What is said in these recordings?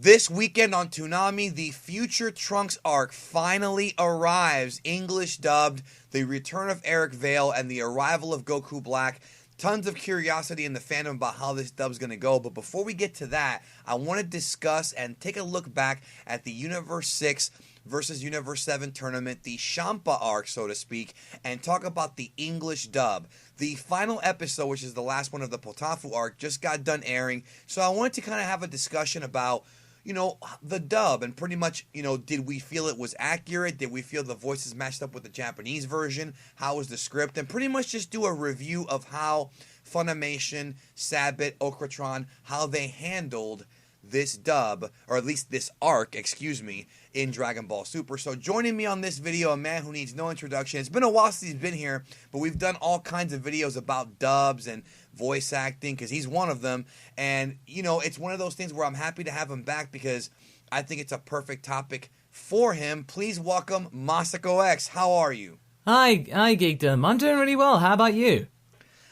This weekend on Toonami, the Future Trunks arc finally arrives, English dubbed, the return of Eric Vale and the arrival of Goku Black. Tons of curiosity in the fandom about how this dub's going to go, but before we get to that, I want to discuss and take a look back at the Universe 6 versus Universe 7 tournament, the Champa arc, so to speak, and talk about the English dub. The final episode, which is the last one of the Potafeu arc, just got done airing, so I wanted to kind of have a discussion about, you know, the dub and pretty much, you know, did we feel it was accurate? Did we feel the voices matched up with the Japanese version? How was the script? And pretty much just do a review of how Funimation, Sabit, Okratron, how they handled this dub, or at least this arc, excuse me, in Dragon Ball Super. So joining me on this video, a man who needs no introduction. It's been a while since he's been here, but we've done all kinds of videos about dubs and voice acting, because he's one of them. And, you know, it's one of those things where I'm happy to have him back because I think it's a perfect topic for him. Please welcome MasakoX. How are you? Hi, Geekdom. I'm doing really well. How about you?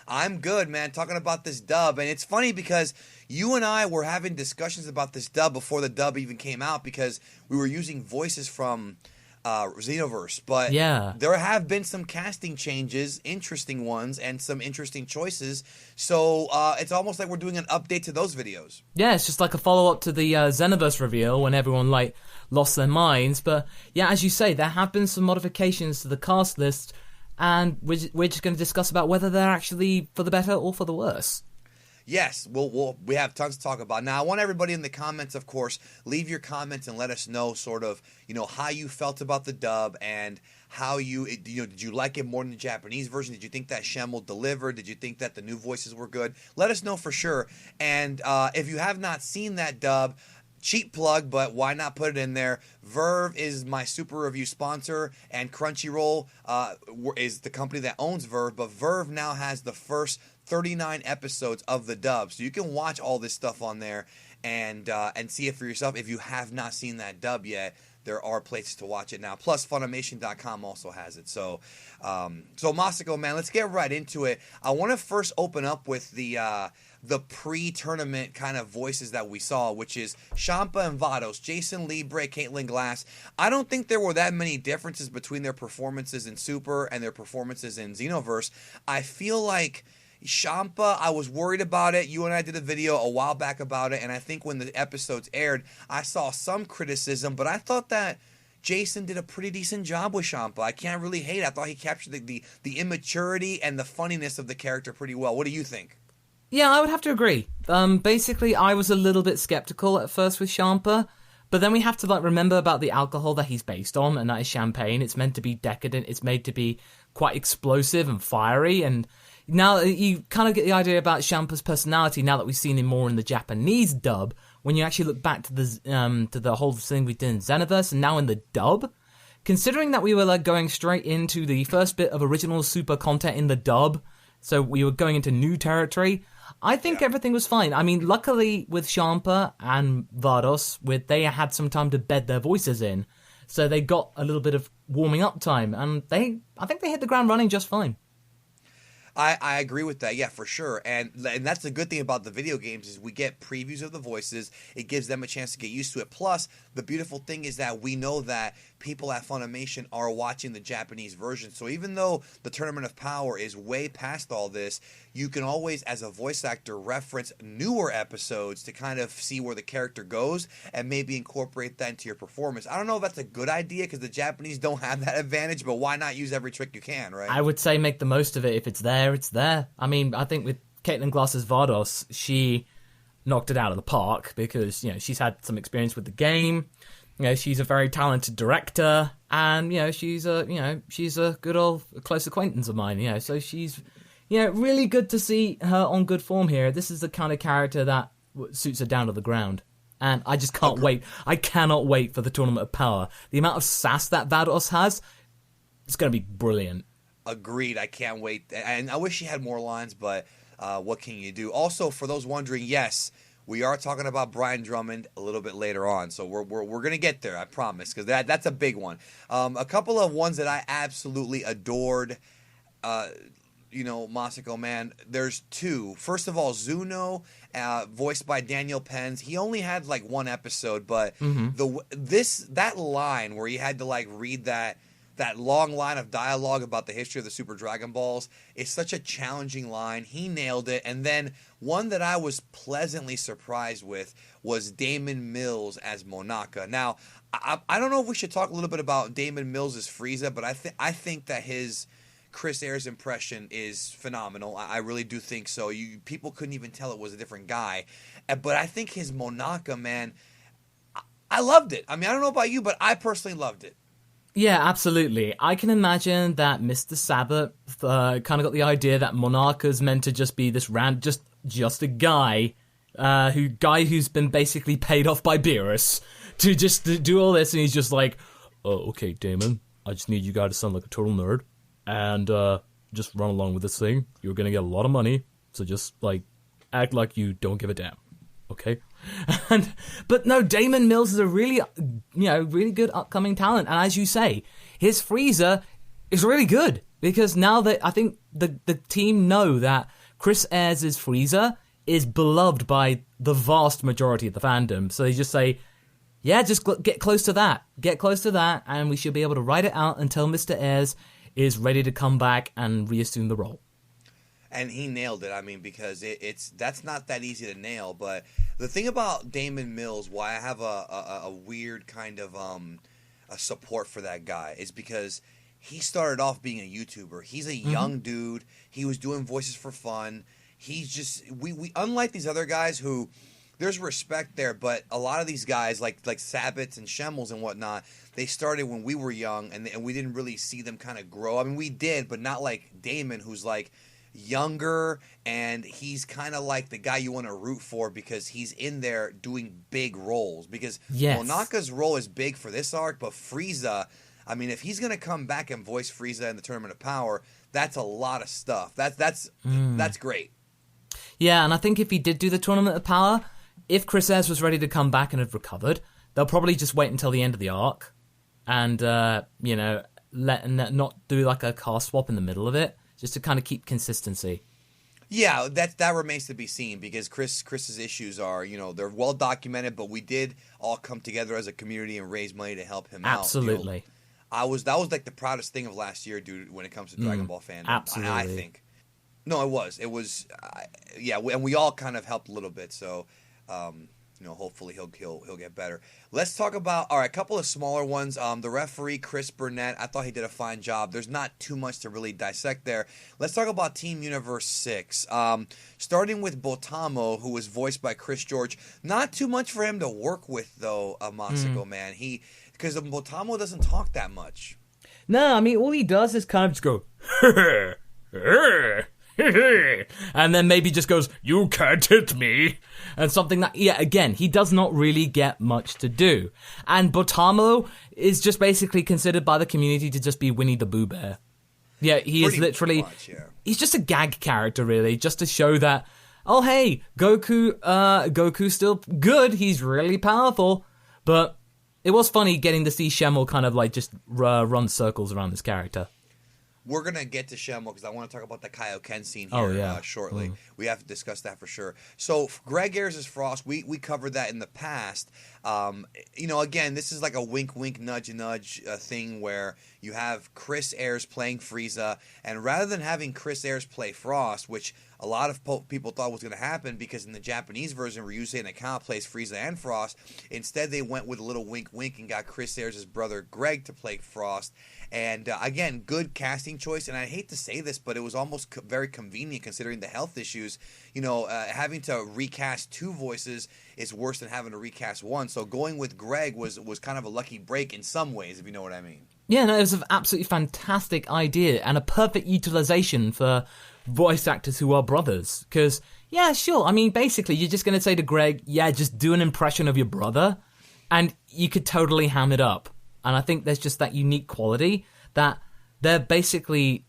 I'm good, man, talking about this dub. And it's funny because you and I were having discussions about this dub before the dub even came out because we were using voices from Xenoverse. But yeah, there have been some casting changes, interesting ones, and some interesting choices. So it's almost like we're doing an update to those videos. Yeah, it's just like a follow-up to the Xenoverse reveal when everyone, like, lost their minds. But yeah, as you say, there have been some modifications to the cast list, and we're just going to discuss about whether they're actually for the better or for the worse. Yes, we have tons to talk about. Now, I want everybody in the comments, of course, leave your comments and let us know sort of, you know, how you felt about the dub and how did you like it more than the Japanese version? Did you think that Shemmel delivered? Did you think that the new voices were good? Let us know for sure. And if you have not seen that dub, cheap plug, but why not put it in there? Verve is my Super Review sponsor, and Crunchyroll is the company that owns Verve, but Verve now has the first 39 episodes of the dub, so you can watch all this stuff on there and see it for yourself. If you have not seen that dub yet, there are places to watch it now. Plus, Funimation.com also has it. So Masako, man, let's get right into it. I want to first open up with the pre-tournament kind of voices that we saw, which is Champa and Vados, Jason Libre, Caitlin Glass. I don't think there were that many differences between their performances in Super and their performances in Xenoverse. I feel like Champa, I was worried about it. You and I did a video a while back about it, and I think when the episodes aired, I saw some criticism, but I thought that Jason did a pretty decent job with Champa. I can't really hate it. I thought he captured the immaturity and the funniness of the character pretty well. What do you think? Yeah, I would have to agree. Basically, I was a little bit skeptical at first with Champa, but then we have to remember about the alcohol that he's based on, and that is champagne. It's meant to be decadent. It's made to be quite explosive and fiery, and now you kind of get the idea about Champa's personality now that we've seen him more in the Japanese dub. When you actually look back to the whole thing we did in Xenoverse and now in the dub, considering that we were going straight into the first bit of original Super content in the dub, so we were going into new territory, I think everything was fine. I mean, luckily with Champa and Vados, they had some time to bed their voices in, so they got a little bit of warming up time, and I think they hit the ground running just fine. I agree with that, yeah, for sure. And that's the good thing about the video games is we get previews of the voices. It gives them a chance to get used to it. Plus, the beautiful thing is that we know that people at Funimation are watching the Japanese version. So even though the Tournament of Power is way past all this, you can always, as a voice actor, reference newer episodes to kind of see where the character goes and maybe incorporate that into your performance. I don't know if that's a good idea because the Japanese don't have that advantage, but why not use every trick you can, right? I would say make the most of it. If it's there, it's there. I mean, I think with Caitlin Glass's Vados, she knocked it out of the park because, you know, she's had some experience with the game. You know, she's a very talented director, and, you know, she's a good old close acquaintance of mine, you know, so she's, you know, really good to see her on good form here. This is the kind of character that suits her down to the ground, and I just can't wait. I cannot wait for the Tournament of Power. The amount of sass that Vados has, it's going to be brilliant. Agreed. I can't wait. And I wish she had more lines, but what can you do? Also, for those wondering, yes, we are talking about Brian Drummond a little bit later on, so we're going to get there, I promise, because that's a big one. A couple of ones that I absolutely adored, Masako, man, there's two. First of all, Zuno, voiced by Daniel Penz, he only had like one episode, but that line where he had to like read that long line of dialogue about the history of the Super Dragon Balls is such a challenging line. He nailed it. And then one that I was pleasantly surprised with was Damon Mills as Monaka. Now, I don't know if we should talk a little bit about Damon Mills as Frieza, but I think that his Chris Ayres impression is phenomenal. I really do think so. People couldn't even tell it was a different guy. But I think his Monaka, man, I loved it. I mean, I don't know about you, but I personally loved it. Yeah, absolutely. I can imagine that Mr. Sabat kind of got the idea that Monarca's meant to just be this just a guy who's been basically paid off by Beerus to just do all this, and he's just like, oh, okay, Damon, I just need you guys to sound like a total nerd and just run along with this thing. You're gonna get a lot of money, so just like act like you don't give a damn, okay? But no, Damon Mills is a really good upcoming talent, and as you say, his Frieza is really good because now that I think the team know that Chris Ayres' Frieza is beloved by the vast majority of the fandom, so they just say, yeah, just get close to that, and we should be able to ride it out until Mr. Ayres is ready to come back and reassume the role. And he nailed it. I mean, because that's not that easy to nail. But the thing about Damon Mills, why I have a weird kind of a support for that guy, is because he started off being a YouTuber. He's a young dude. He was doing voices for fun. He's just we unlike these other guys who there's respect there, but a lot of these guys like Sabbats and Schemmels and whatnot, they started when we were young, and we didn't really see them kind of grow. I mean, we did, but not like Damon, who's like younger, and he's kind of like the guy you want to root for because he's in there doing big roles. Because Monaka's role is big for this arc, but Frieza, I mean, if he's going to come back and voice Frieza in the Tournament of Power, that's a lot of stuff. That's great. Yeah, and I think if he did do the Tournament of Power, if Chris Ayres was ready to come back and had recovered, they'll probably just wait until the end of the arc and, not do like a cast swap in the middle of it, just to kind of keep consistency. Yeah, that remains to be seen because Chris's issues are, they're well documented, but we did all come together as a community and raise money to help him out. Absolutely. That was like the proudest thing of last year, dude, when it comes to Dragon Ball fandom. Absolutely. I think. No, it was, and we all kind of helped a little bit, so, hopefully he'll get better. Let's talk about, a couple of smaller ones. The referee, Chris Burnett, I thought he did a fine job. There's not too much to really dissect there. Let's talk about Team Universe 6. Starting with Botamo, who was voiced by Chris George. Not too much for him to work with, though, Masako, man. Because Botamo doesn't talk that much. No, I mean, all he does is kind of just go, and then maybe just goes, you can't hit me, and something that, again, he does not really get much to do. And Botamo is just basically considered by the community to just be Winnie the Pooh Bear. Yeah, he is literally, he's just a gag character, really, just to show that, oh, hey, Goku's still good, he's really powerful, but it was funny getting to see Schemmel kind of like just run circles around this character. We're going to get to Schemmel because I want to talk about the Kaioken scene here shortly. We have to discuss that for sure. So, Greg Ayres is Frost. We covered that in the past. Again, this is like a wink, wink, nudge, nudge thing where you have Chris Ayres playing Frieza, and rather than having Chris Ayres play Frost, which a lot of people thought was going to happen because in the Japanese version, Ryusei Nakama plays Frieza and Frost, instead they went with a little wink, wink and got Chris Ayres' brother Greg to play Frost. And again, good casting choice. And I hate to say this, but it was almost very convenient considering the health issues. Having to recast two voices is worse than having to recast one. So going with Greg was kind of a lucky break in some ways, if you know what I mean. Yeah, no, it was an absolutely fantastic idea and a perfect utilization for voice actors who are brothers. Because, yeah, sure. I mean, basically, you're just going to say to Greg, yeah, just do an impression of your brother, and you could totally ham it up. And I think there's just that unique quality that they're basically,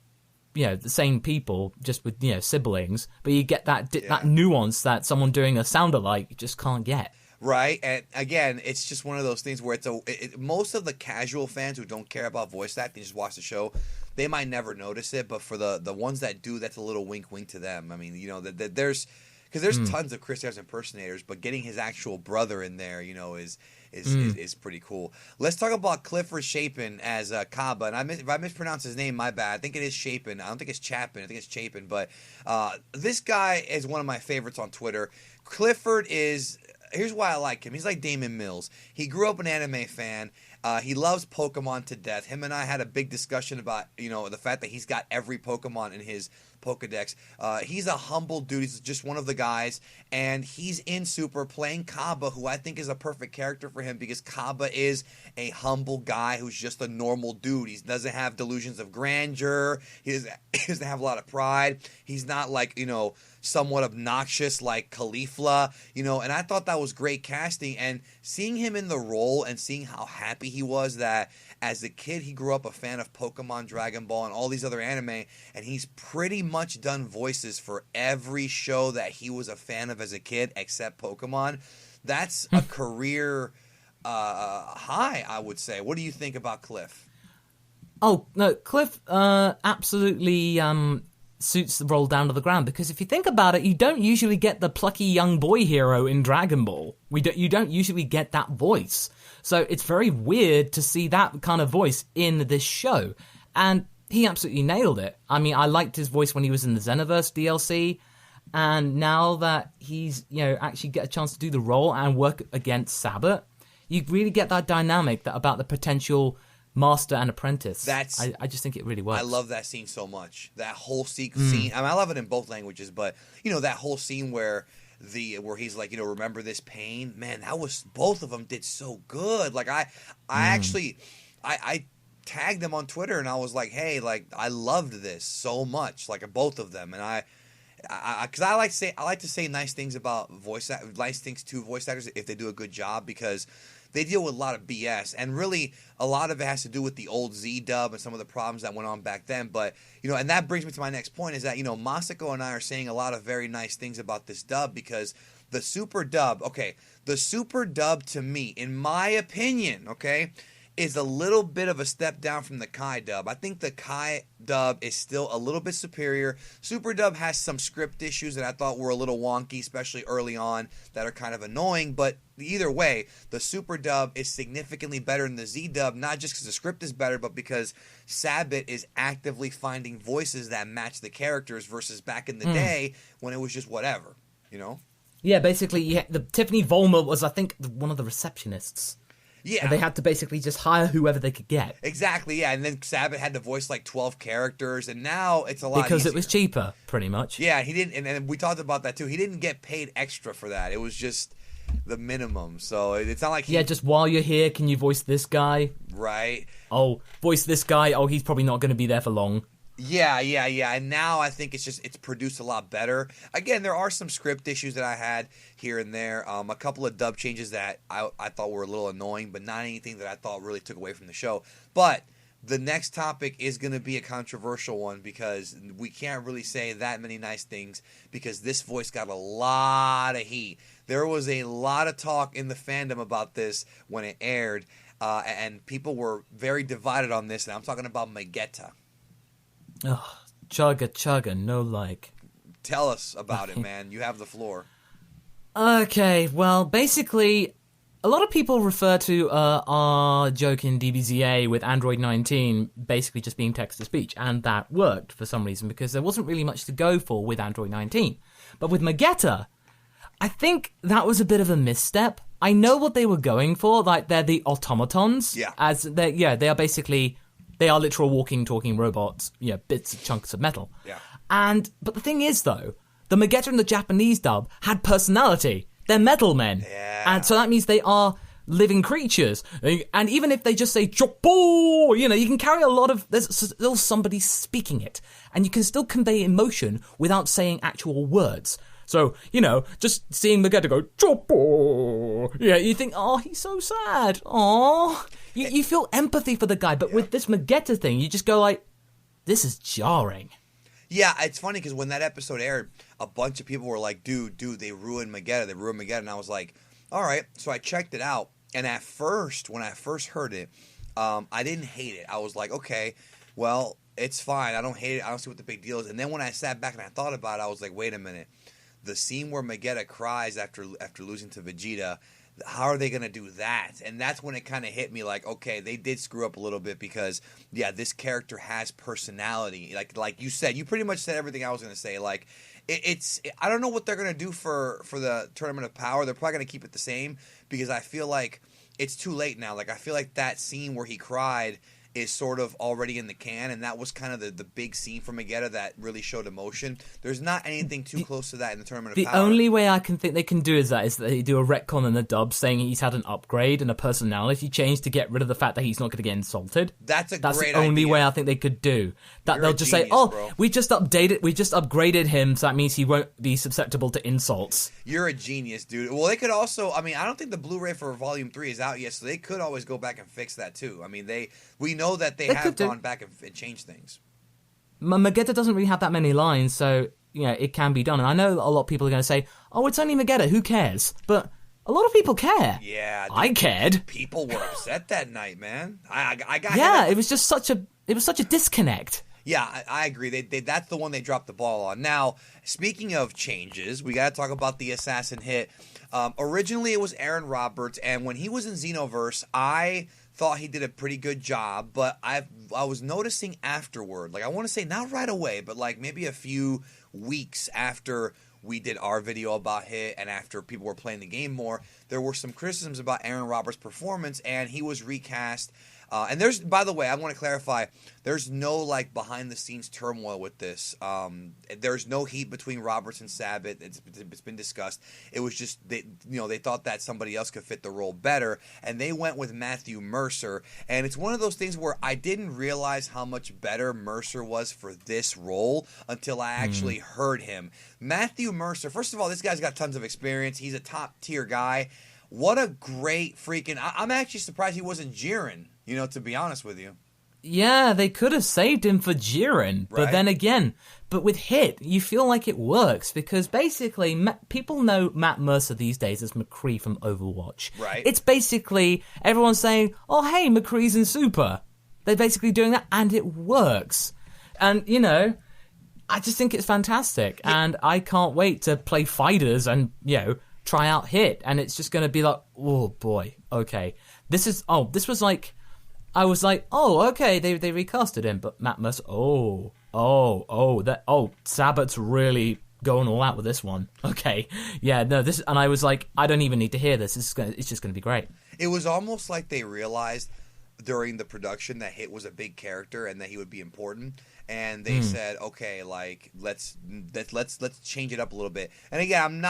the same people, just with, siblings, but you get that nuance that someone doing a sound-alike just can't get. Right, and again, it's just one of those things where most of the casual fans who don't care about voice acting, just watch the show, they might never notice it. But for the ones that do, that's a little wink to them. I mean, there's tons of Chris Evans impersonators, but getting his actual brother in there, is pretty cool. Let's talk about Clifford Chapin as Cabba, and if I mispronounce his name, my bad. I think it is Chapin. I don't think it's Chapin. I think it's Chapin. But this guy is one of my favorites on Twitter. Clifford is. Here's why I like him. He's like Damon Mills. He grew up an anime fan. He loves Pokemon to death. Him and I had a big discussion about, the fact that he's got every Pokemon in his Pokedex. He's a humble dude. He's just one of the guys. And he's in Super playing Cabba, who I think is a perfect character for him because Cabba is a humble guy who's just a normal dude. He doesn't have delusions of grandeur. He doesn't have a lot of pride. He's not like, somewhat obnoxious like Caulifla, and I thought that was great casting, and seeing him in the role and seeing how happy he was that as a kid he grew up a fan of Pokemon, Dragon Ball, and all these other anime, and he's pretty much done voices for every show that he was a fan of as a kid except Pokemon. That's a career high, I would say. What do you think about Cliff? Oh, no, Cliff absolutely suits the role down to the ground, because if you think about it, you don't usually get the plucky young boy hero in Dragon Ball. You don't usually get that voice. So it's very weird to see that kind of voice in this show. And he absolutely nailed it. I mean, I liked his voice when he was in the Xenoverse DLC. And now that he's, actually get a chance to do the role and work against Sabbath, you really get that dynamic about the potential master and apprentice. I just think it really works. I love that scene so much. That whole scene. I mean, I love it in both languages, but that whole scene where he's like, remember this pain, man. That was, both of them did so good. Like I actually tagged them on Twitter and I was like, hey, like I loved this so much, like both of them, and because I like to say nice things about nice things to voice actors if they do a good job, because they deal with a lot of BS, and really a lot of it has to do with the old Z dub and some of the problems that went on back then. But and that brings me to my next point, is that Masako and I are saying a lot of very nice things about this dub, because the super dub, to me, in my opinion, is a little bit of a step down from the Kai dub. I think the Kai dub is still a little bit superior. Super dub has some script issues that I thought were a little wonky, especially early on, that are kind of annoying. But either way, the super dub is significantly better than the Z dub, not just because the script is better, but because Sabbath is actively finding voices that match the characters versus back in the day when it was just whatever, Yeah, basically, the Tiffany Vollmer was, I think, one of the receptionists. Yeah. And they had to basically just hire whoever they could get. Exactly, yeah. And then Sabbath had to voice like 12 characters, and now it's a lot because easier. It was cheaper, pretty much. Yeah, he didn't, and we talked about that too. He didn't get paid extra for that. It was just the minimum. So it's not like just while you're here, can you voice this guy? Right. Oh, voice this guy. Oh, he's probably not going to be there for long. Yeah. And now I think it's produced a lot better. Again, there are some script issues that I had here and there. A couple of dub changes that I thought were a little annoying, but not anything that I thought really took away from the show. But the next topic is going to be a controversial one, because we can't really say that many nice things, because this voice got a lot of heat. There was a lot of talk in the fandom about this when it aired, and people were very divided on this, and I'm talking about Magetta. Oh, chugga, no like. Tell us about it, man. You have the floor. Okay, well, basically, a lot of people refer to our joke in DBZA with Android 19 basically just being text-to-speech, and that worked for some reason, because there wasn't really much to go for with Android 19. But with Magetta, I think that was a bit of a misstep. I know what they were going for, like they're the automatons. Yeah. They are basically... They are literal walking, talking robots, bits, chunks of metal. Yeah. But the thing is, though, the Magetta in the Japanese dub had personality. They're metal men. Yeah. And so that means they are living creatures. And even if they just say, Chopo, you can carry a lot of... There's still somebody speaking it. And you can still convey emotion without saying actual words. So, just seeing Magetta go, Chopo, you think, oh, he's so sad. Oh, you feel empathy for the guy. But with this Magetta thing, you just go like, this is jarring. Yeah, it's funny because when that episode aired, a bunch of people were like, dude, they ruined Magetta. And I was like, all right. So I checked it out, and at first, when I first heard it, I didn't hate it. I was like, okay, well, it's fine. I don't hate it. I don't see what the big deal is. And then when I sat back and I thought about it, I was like, wait a minute. The scene where Magetta cries after losing to Vegeta, how are they going to do that? And that's when it kind of hit me like, okay, they did screw up a little bit because, yeah, this character has personality. Like you said, you pretty much said everything I was going to say. Like, I don't know what they're going to do for the Tournament of Power. They're probably going to keep it the same because I feel like it's too late now. Like, I feel like that scene where he cried is sort of already in the can, and that was kind of the big scene for Magetta that really showed emotion. There's not anything too close to that in the Tournament of Power. The only way I can think they can do is that they do a retcon in the dub saying he's had an upgrade and a personality change to get rid of the fact that he's not going to get insulted. That's the great only idea. way I think they could do that. You're They'll a just genius, say, "Oh, bro. we just upgraded him, so that means he won't be susceptible to insults." You're a genius, dude. Well, they could also, I mean, I don't think the Blu-ray for Volume 3 is out yet, so they could always go back and fix that too. I mean, we know that they have gone back and changed things. Magetta doesn't really have that many lines, so it can be done. And I know a lot of people are going to say, "Oh, it's only Magetta. Who cares?" But a lot of people care. Yeah, dude, I cared. People were upset that night, man. I got. Yeah, it was just such a disconnect. Yeah, I agree. That's the one they dropped the ball on. Now, speaking of changes, we got to talk about the assassin hit. Originally, it was Aaron Roberts, and when he was in Xenoverse, I thought he did a pretty good job, but I was noticing afterward, like I want to say not right away, but like maybe a few weeks after we did our video about Hit and after people were playing the game more, there were some criticisms about Aaron Roberts' performance, and he was recast. And there's, by the way, I want to clarify, there's no like behind the scenes turmoil with this. There's no heat between Roberts and Sabat. It's been discussed. It was just they thought that somebody else could fit the role better, and they went with Matthew Mercer. And it's one of those things where I didn't realize how much better Mercer was for this role until I actually heard him. Matthew Mercer, first of all, this guy's got tons of experience. He's a top tier guy. What a great freaking... I'm actually surprised he wasn't Jiren, to be honest with you. Yeah, they could have saved him for Jiren. But then again, with Hit, you feel like it works because basically people know Matt Mercer these days as McCree from Overwatch. Right. It's basically everyone's saying, "Oh, hey, McCree's in Super." They're basically doing that, and it works. And, I just think it's fantastic. Yeah. And I can't wait to play fighters and, try out Hit, and it's just going to be like, oh boy, okay. This was like, I was like, oh, okay, they recasted him, but Matt Mercer, Sabat's really going all out with this one. Okay, yeah, no, and I was like, I don't even need to hear this. It's just going to be great. It was almost like they realized during the production that Hit was a big character and that he would be important. And they said, okay, like let's change it up a little bit. And again,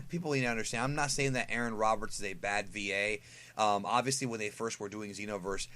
people need to understand, I'm not saying that Aaron Roberts is a bad VA. Obviously, when they first were doing Xenoverse,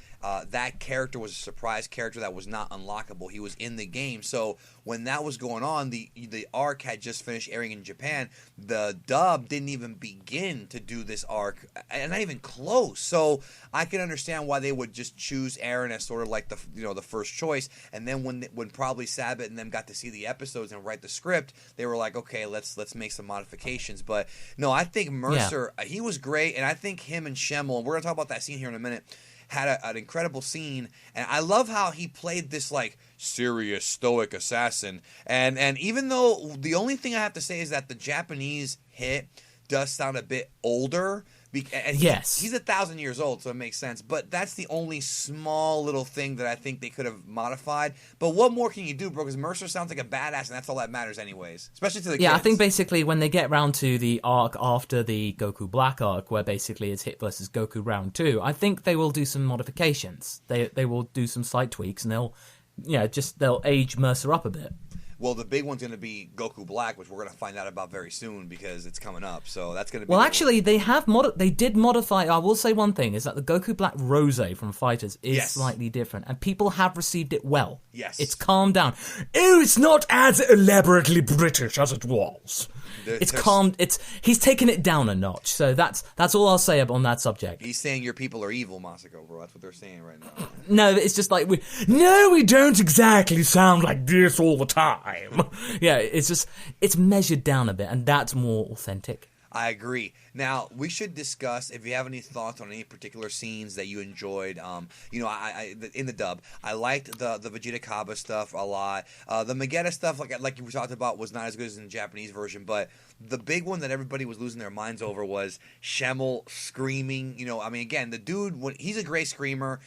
that character was a surprise character that was not unlockable. He was in the game. So when that was going on, the arc had just finished airing in Japan. The dub didn't even begin to do this arc, and not even close. So I can understand why they would just choose Aaron as sort of like the first choice. And then when probably Sabat and them got to see the episodes and write the script, they were like, okay, let's make some modifications. But no, I think Mercer, he was great, and I think him and Schemmel, and we're going to talk about that scene here in a minute, had an incredible scene. And I love how he played this like serious stoic assassin. And even though the only thing I have to say is that the Japanese Hit does sound a bit older. And he's 1,000 years old, so it makes sense. But that's the only small little thing that I think they could have modified. But what more can you do, bro? Because Mercer sounds like a badass, and that's all that matters anyways. Especially to the kids. Yeah, I think basically when they get round to the arc after the Goku Black arc, where basically it's Hit versus Goku round 2, I think they will do some modifications. They will do some slight tweaks, and they'll age Mercer up a bit. Well, the big one's going to be Goku Black, which we're going to find out about very soon because it's coming up. So that's going to be... Well, actually, they did modify... I will say one thing, is that the Goku Black Rose from Fighters is slightly different, and people have received it well. Yes. It's calmed down. Oh, it's not as elaborately British as it was. It's calmed. He's taken it down a notch. So that's all I'll say on that subject. He's saying your people are evil, Masako, bro. That's what they're saying right now. No, it's just like we don't exactly sound like this all the time. Yeah, it's measured down a bit, and that's more authentic. I agree. Now, we should discuss, if you have any thoughts on any particular scenes that you enjoyed. In the dub, I liked the Vegeta Cabba stuff a lot. The Magetta stuff, like you talked about, was not as good as in the Japanese version, but the big one that everybody was losing their minds over was Schemmel screaming. Again, the dude, he's a great screamer,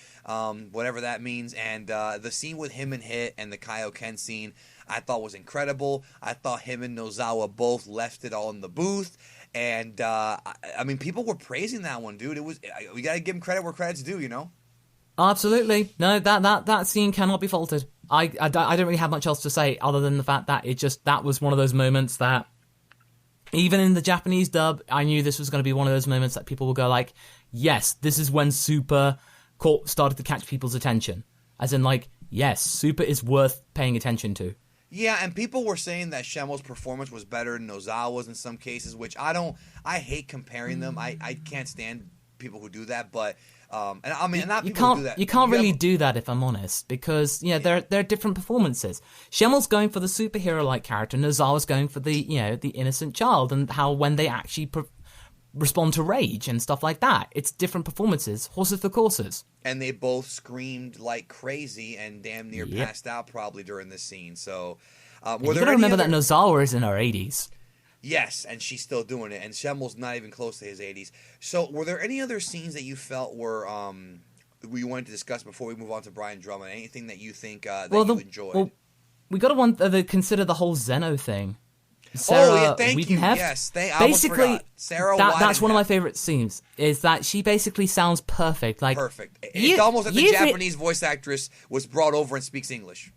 whatever that means, and the scene with him and Hit and the Kaioken scene, I thought was incredible. I thought him and Nozawa both left it all in the booth. And, people were praising that one, dude. We got to give him credit where credit's due, Absolutely. No, that scene cannot be faulted. I don't really have much else to say other than the fact that that was one of those moments that, even in the Japanese dub, I knew this was going to be one of those moments that people will go like, yes, this is when Super started to catch people's attention. As in, like, yes, Super is worth paying attention to. Yeah, and people were saying that Schemmel's performance was better than Nozawa's in some cases, which I hate comparing them. I can't stand people who do that, but not people who do that. You can't really do that, if I'm honest, because there are different performances. Schemmel's going for the superhero-like character, Nozawa's going for the the innocent child, and how when they actually respond to rage and stuff like that, it's different performances, horses for courses. And they both screamed like crazy and damn near passed out probably during this scene. So, you gotta remember that Nozawa is in her 80s. Yes, and she's still doing it, and Schemmel's not even close to his 80s. So, were there any other scenes that you felt were we wanted to discuss before we move on to Brian Drummond? Anything that you think you enjoyed? Well, we got to consider the whole Zeno thing. Sarah thank you. Weidenheft. Yes, basically, Sarah that's one of my favorite scenes. Is that she basically sounds perfect, like perfect. It's almost like the Japanese voice actress was brought over and speaks English.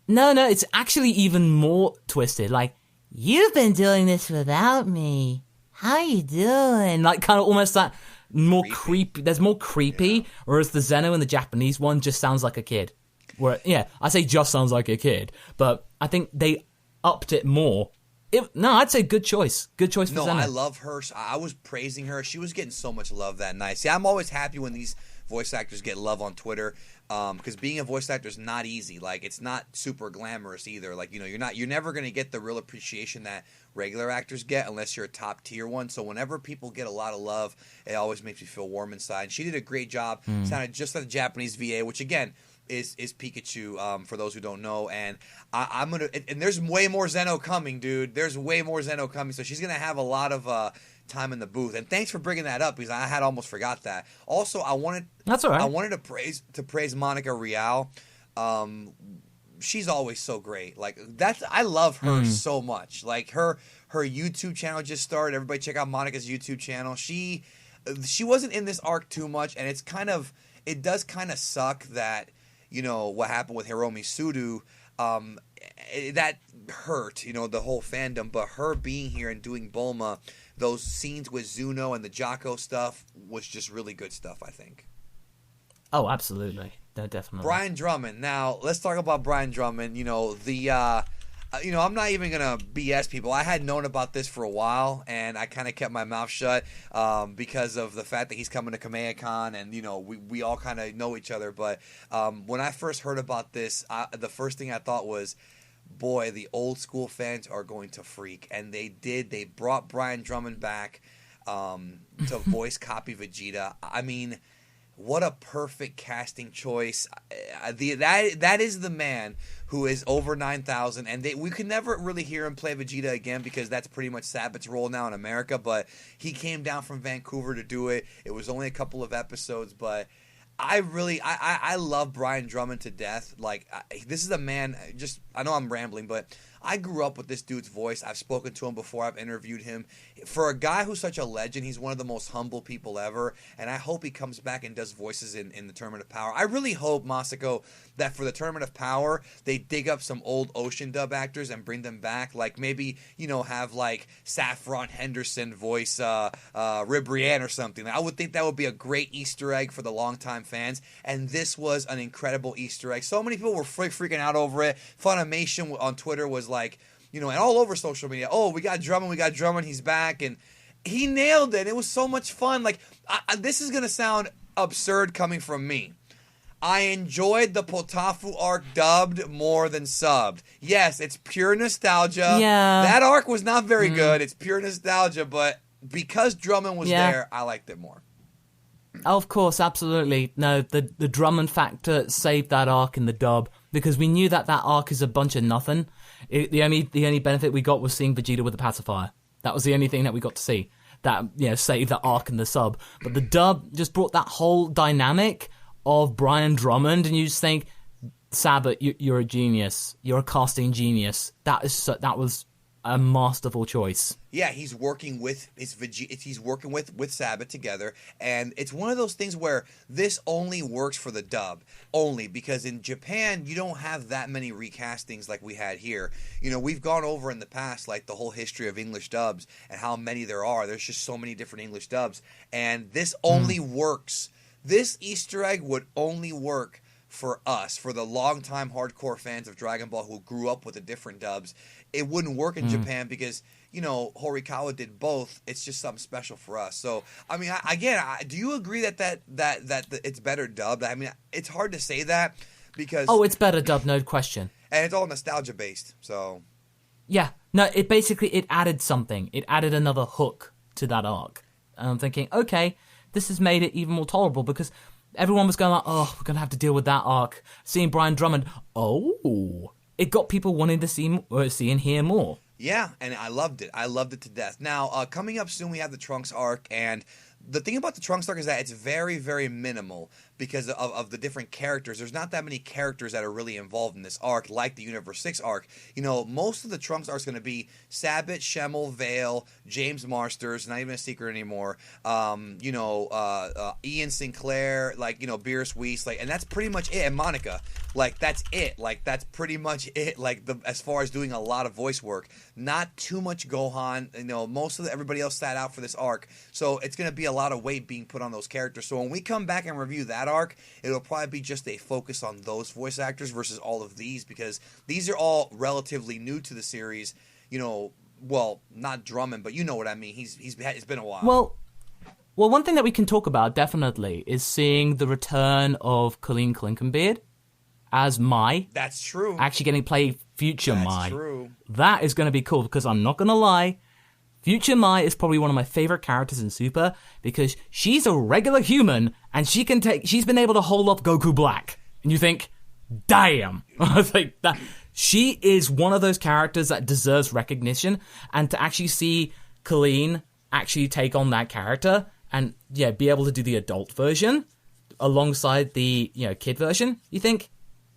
No, it's actually even more twisted. Like, you've been doing this without me. How you doing? Like, kind of almost that more creepy. There's more creepy, whereas the Zeno in the Japanese one just sounds like a kid. Where I say just sounds like a kid, but I think they upped it more. I'd say good choice. Good choice for Zeno. No, I love her. I was praising her. She was getting so much love that night. See, I'm always happy when these voice actors get love on Twitter, because being a voice actor is not easy. Like, it's not super glamorous either. Like, you're never going to get the real appreciation that regular actors get unless you're a top tier one. So whenever people get a lot of love, it always makes me feel warm inside. And she did a great job. Sounded just like the Japanese VA, which again is Pikachu, for those who don't know, and I'm gonna, and there's way more Zeno coming, dude. There's way more Zeno coming, so she's gonna have a lot of time in the booth. And thanks for bringing that up, because I had almost forgot that. Also, that's all right. I wanted to praise Monica Rial. She's always so great. Like, I love her so much. Like, her YouTube channel just started. Everybody check out Monica's YouTube channel. She wasn't in this arc too much, and it does kind of suck that, what happened with Hiromi Sudu, that hurt, the whole fandom. But her being here and doing Bulma, those scenes with Zuno and the Jocko stuff was just really good stuff, I think. Oh, absolutely. No, definitely. Brian Drummond. Now, let's talk about Brian Drummond. I'm not even going to BS people. I had known about this for a while, and I kind of kept my mouth shut because of the fact that he's coming to Kamehacon, and, we all kind of know each other. But when I first heard about this, the first thing I thought was, boy, the old school fans are going to freak. And they did. They brought Brian Drummond back to voice copy Vegeta. I mean, what a perfect casting choice. That is the man who is over 9,000, and we could never really hear him play Vegeta again because that's pretty much Sabbath's role now in America, but he came down from Vancouver to do it. It was only a couple of episodes, but I love Brian Drummond to death. Like, this is a man, I know I'm rambling, but I grew up with this dude's voice. I've spoken to him before. I've interviewed him. For a guy who's such a legend, he's one of the most humble people ever, and I hope he comes back and does voices in the Tournament of Power. I really hope, Masako, that for the Tournament of Power, they dig up some old Ocean dub actors and bring them back. Like, maybe, have, like, Saffron Henderson voice Ribrianne or something. I would think that would be a great Easter egg for the longtime fans, and this was an incredible Easter egg. So many people were freaking out over it. Funimation on Twitter was like, and all over social media, oh, we got Drummond, he's back, and he nailed it. It was so much fun. Like, this is going to sound absurd coming from me. I enjoyed the Potafeu arc dubbed more than subbed. Yes, it's pure nostalgia. Yeah. That arc was not very good. It's pure nostalgia, but because Drummond was there, I liked it more. Of course, absolutely. No, the Drummond factor saved that arc in the dub because we knew that arc is a bunch of nothing. The only benefit we got was seeing Vegeta with the pacifier. That was the only thing that we got to see. That saved that arc in the sub. But the dub just brought that whole dynamic of Brian Drummond, and you just think, Sabbath, you're a genius. You're a casting genius. That was a masterful choice. Yeah, he's working with he's working with Sabbath together, and it's one of those things where this only works for the dub, only because in Japan you don't have that many recastings like we had here. We've gone over in the past like the whole history of English dubs and how many there are. There's just so many different English dubs, and this only works. This Easter egg would only work for us, for the longtime hardcore fans of Dragon Ball who grew up with the different dubs. It wouldn't work in Japan because, Horikawa did both. It's just something special for us. So, I mean, do you agree that it's better dubbed? I mean, it's hard to say that because... Oh, it's better dubbed, no question. And it's all nostalgia-based, so... Yeah. No, it added something. It added another hook to that arc. And I'm thinking, okay, this has made it even more tolerable because... Everyone was going like, oh, we're going to have to deal with that arc. Seeing Brian Drummond, it got people wanting to see and hear more. Yeah, and I loved it. I loved it to death. Now, coming up soon, we have the Trunks arc, and the thing about the Trunks arc is that it's very, very minimal because of the different characters. There's not that many characters that are really involved in this arc, like the Universe 6 arc. Most of the Trunks arc is going to be Sabbath, Schemmel, Vale, James Marsters, not even a secret anymore. Ian Sinclair, Beerus Weiss, and that's pretty much it. And Monaka, that's it. That's pretty much it. As far as doing a lot of voice work, not too much Gohan. Most of everybody else sat out for this arc, so it's going to be a lot of weight being put on those characters. So when we come back and review that arc, it'll probably be just a focus on those voice actors versus all of these, because these are all relatively new to the series. Well, not Drummond, but you know what I mean. It's been a while. Well, one thing that we can talk about definitely is seeing the return of Colleen Clinkenbeard as Mai. That's true. Actually getting to play future Mai. That's true. That is going to be cool because I'm not going to lie, future Mai is probably one of my favorite characters in Super because she's a regular human and she's been able to hold up Goku Black. And you think, damn. I think that she is one of those characters that deserves recognition, and to actually see Colleen actually take on that character and be able to do the adult version alongside the kid version, you think,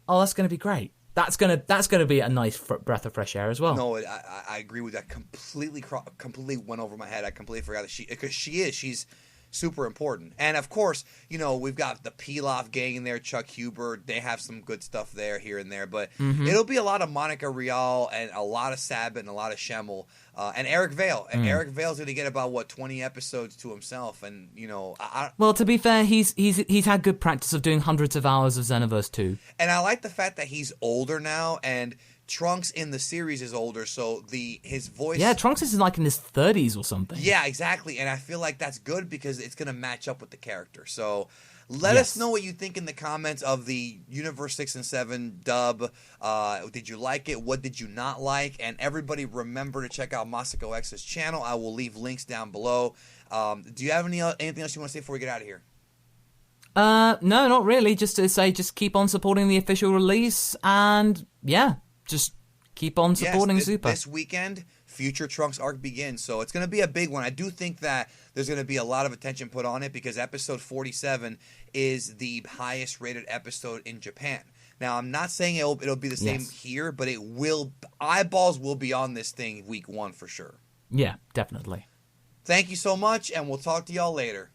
oh, that's going to be great. That's gonna be a nice breath of fresh air as well. No, I agree with that. Completely went over my head. I completely forgot that she's super important. And of course, we've got the Pilaf gang in there, Chuck Huber. They have some good stuff there, here and there. But it'll be a lot of Monica Rial and a lot of Sabbath and a lot of Schemmel and Eric Vale. And Eric Vale's going to get about 20 episodes to himself. And well, to be fair, he's had good practice of doing hundreds of hours of Xenoverse 2. And I like the fact that he's older now, and Trunks in the series is older, so his voice... Yeah, Trunks is in his 30s or something. Yeah, exactly, and I feel like that's good because it's going to match up with the character. So let us know what you think in the comments of the Universe 6 and 7 dub. Did you like it? What did you not like? And everybody remember to check out MasakoX's channel. I will leave links down below. Do you have anything else you want to say before we get out of here? No, not really. Just to say, just keep on supporting the official release, and just keep on supporting Super. This weekend, Future Trunks arc begins, so it's going to be a big one. I do think that there's going to be a lot of attention put on it because episode 47 is the highest rated episode in Japan. Now, I'm not saying it'll be the same here, but eyeballs will be on this thing week 1 for sure. Yeah, definitely. Thank you so much, and we'll talk to y'all later.